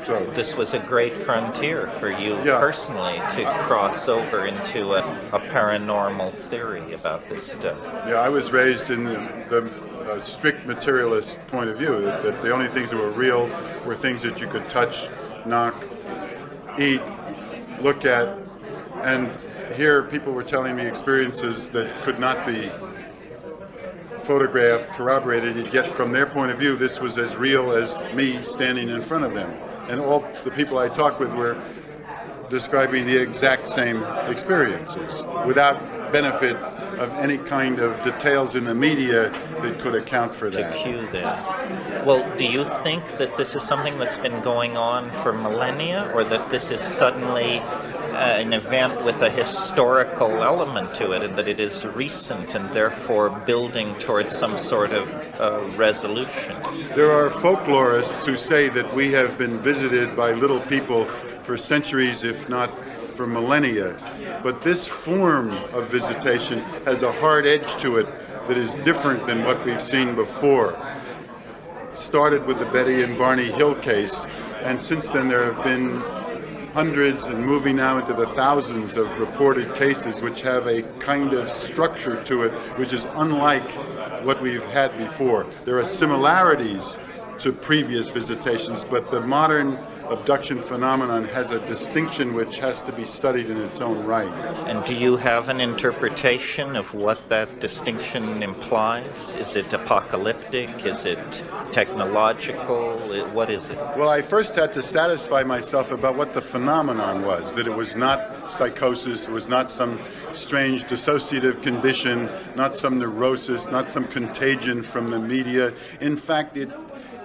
So this was a great frontier for you personally to cross over into a paranormal theory about this stuff. Yeah, I was raised in the strict materialist point of view, that the only things that were real were things that you could touch, knock, eat, look at, and here people were telling me experiences that could not be photographed, corroborated, yet from their point of view this was as real as me standing in front of them. And all the people I talked with were describing the exact same experiences without benefit of any kind of details in the media that could account for that. To cue that. Well, do you think that this is something that's been going on for millennia, or that this is suddenly an event with a historical element to it, and that it is recent and therefore building towards some sort of resolution? There are folklorists who say that we have been visited by little people for centuries, if not for millennia. But this form of visitation has a hard edge to it that is different than what we've seen before. It started with the Betty and Barney Hill case, and since then there have been hundreds and moving now into the thousands of reported cases which have a kind of structure to it which is unlike what we've had before. There are similarities to previous visitations, but the modern abduction phenomenon has a distinction which has to be studied in its own right. And do you have an interpretation of what that distinction implies? Is it apocalyptic? Is it technological? What is it? Well, I first had to satisfy myself about what the phenomenon was, that it was not psychosis, it was not some strange dissociative condition, not some neurosis, not some contagion from the media. In fact, it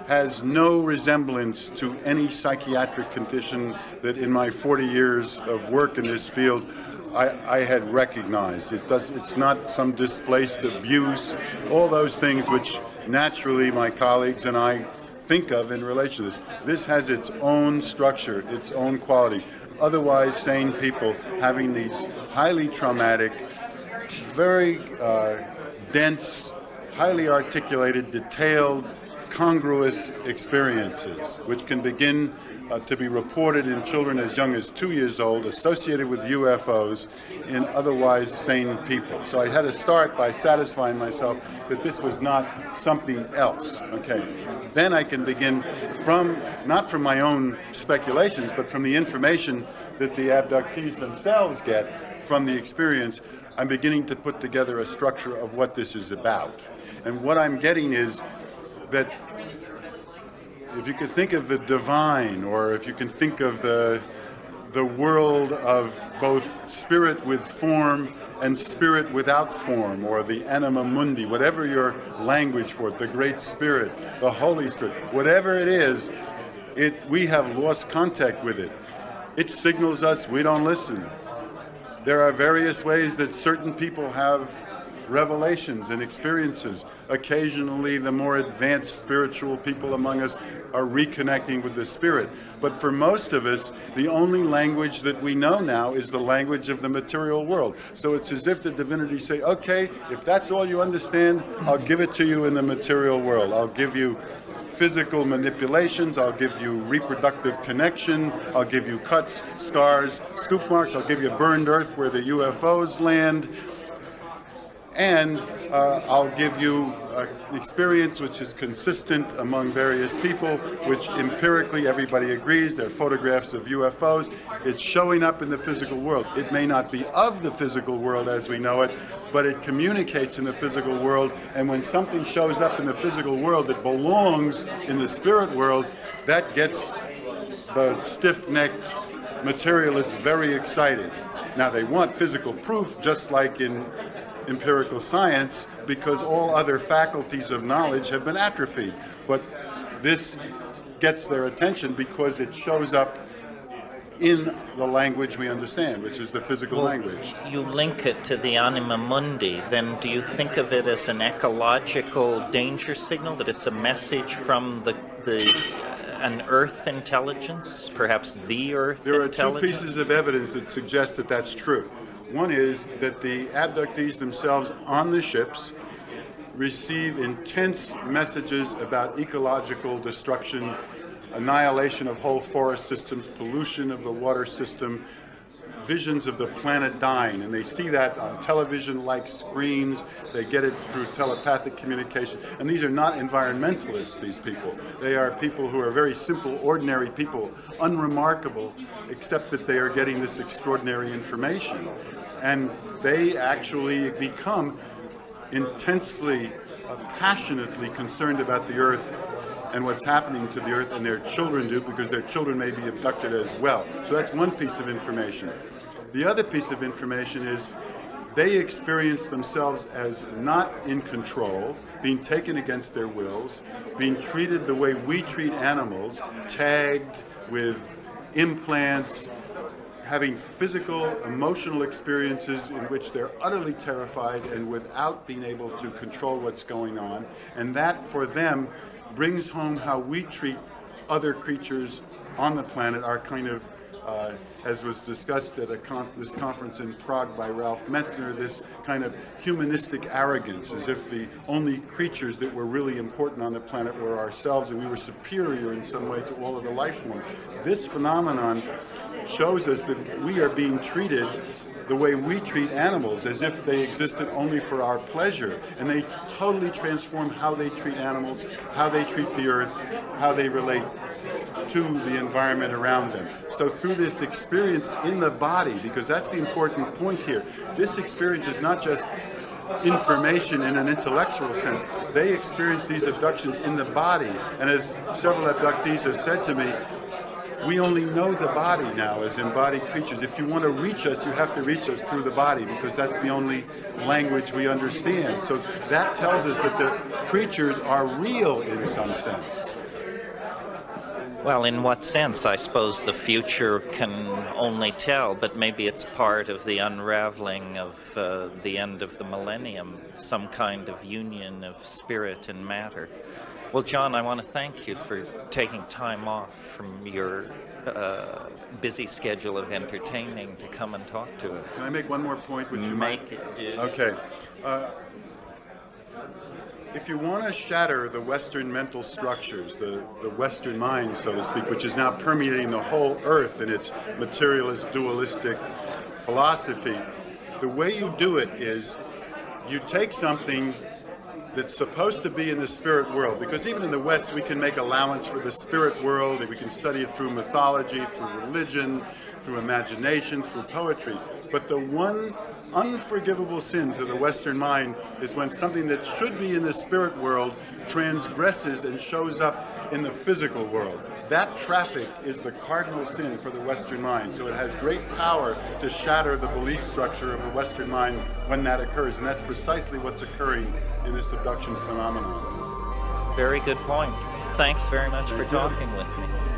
has no resemblance to any psychiatric condition that in my 40 years of work in this field I had recognized. It's not some displaced abuse, all those things which naturally my colleagues and I think of in relation to this. This has its own structure, its own quality. Otherwise sane people having these highly traumatic, very dense, highly articulated, detailed, congruous experiences, which can begin to be reported in children as young as 2 years old, associated with UFOs in otherwise sane people. So I had to start by satisfying myself that this was not something else. Okay, then I can begin not from my own speculations, but from the information that the abductees themselves get from the experience. I'm beginning to put together a structure of what this is about. And what I'm getting is that if you could think of the divine, or if you can think of the world of both spirit with form and spirit without form, or the anima mundi, whatever your language for it, the Great Spirit, the Holy Spirit, whatever it is, we have lost contact with it. It signals us we don't listen. There are various ways that certain people have revelations and experiences. Occasionally, the more advanced spiritual people among us are reconnecting with the spirit. But for most of us, the only language that we know now is the language of the material world. So it's as if the divinities say, okay, if that's all you understand, I'll give it to you in the material world. I'll give you physical manipulations, I'll give you reproductive connection, I'll give you cuts, scars, scoop marks, I'll give you burned earth where the UFOs land, and I'll give you an experience which is consistent among various people, which empirically everybody agrees, they're photographs of UFOs. It's showing up in the physical world. It may not be of the physical world as we know it, but it communicates in the physical world, and when something shows up in the physical world that belongs in the spirit world, that gets the stiff-necked materialists very excited. Now they want physical proof, just like in empirical science, because all other faculties of knowledge have been atrophied. But this gets their attention because it shows up in the language we understand, which is the physical language. You link it to the anima mundi, then do you think of it as an ecological danger signal, that it's a message from an Earth intelligence, perhaps the Earth intelligence? There are two pieces of evidence that suggest that that's true. One is that the abductees themselves on the ships receive intense messages about ecological destruction annihilation of whole forest systems, pollution of the water system, visions of the planet dying, and they see that on television-like screens. They get it through telepathic communication. And these are not environmentalists, these people. They are people who are very simple, ordinary people, unremarkable, except that they are getting this extraordinary information. And they actually become intensely, passionately concerned about the Earth and what's happening to the Earth, and their children do, because their children may be abducted as well. So that's one piece of information. The other piece of information is they experience themselves as not in control, being taken against their wills, being treated the way we treat animals, tagged with implants, having physical, emotional experiences in which they're utterly terrified and without being able to control what's going on. And that, for them, brings home how we treat other creatures on the planet, our kind of, as was discussed at this conference in Prague by Ralph Metzner, this kind of humanistic arrogance, as if the only creatures that were really important on the planet were ourselves, and we were superior in some way to all of the life forms. This phenomenon shows us that we are being treated the way we treat animals, as if they existed only for our pleasure. And they totally transform how they treat animals, how they treat the Earth, how they relate to the environment around them. So through this experience in the body, because that's the important point here, this experience is not just information in an intellectual sense. They experience these abductions in the body. And as several abductees have said to me, we only know the body now as embodied creatures. If you want to reach us, you have to reach us through the body, because that's the only language we understand. So that tells us that the creatures are real in some sense. Well, in what sense? I suppose the future can only tell, but maybe it's part of the unraveling of the end of the millennium, some kind of union of spirit and matter. Well, John, I want to thank you for taking time off from your busy schedule of entertaining to come and talk to us. Can I make one more point? Which you Make it, dude. Okay. If you want to shatter the Western mental structures, the Western mind, so to speak, which is now permeating the whole Earth in its materialist, dualistic philosophy, the way you do it is you take something that's supposed to be in the spirit world, because even in the West we can make allowance for the spirit world, and we can study it through mythology, through religion, through imagination, through poetry. But the one unforgivable sin to the Western mind is when something that should be in the spirit world transgresses and shows up in the physical world. That traffic is the cardinal sin for the Western mind. So it has great power to shatter the belief structure of the Western mind when that occurs. And that's precisely what's occurring in this abduction phenomenon. Very good point. Thanks very much for talking with me.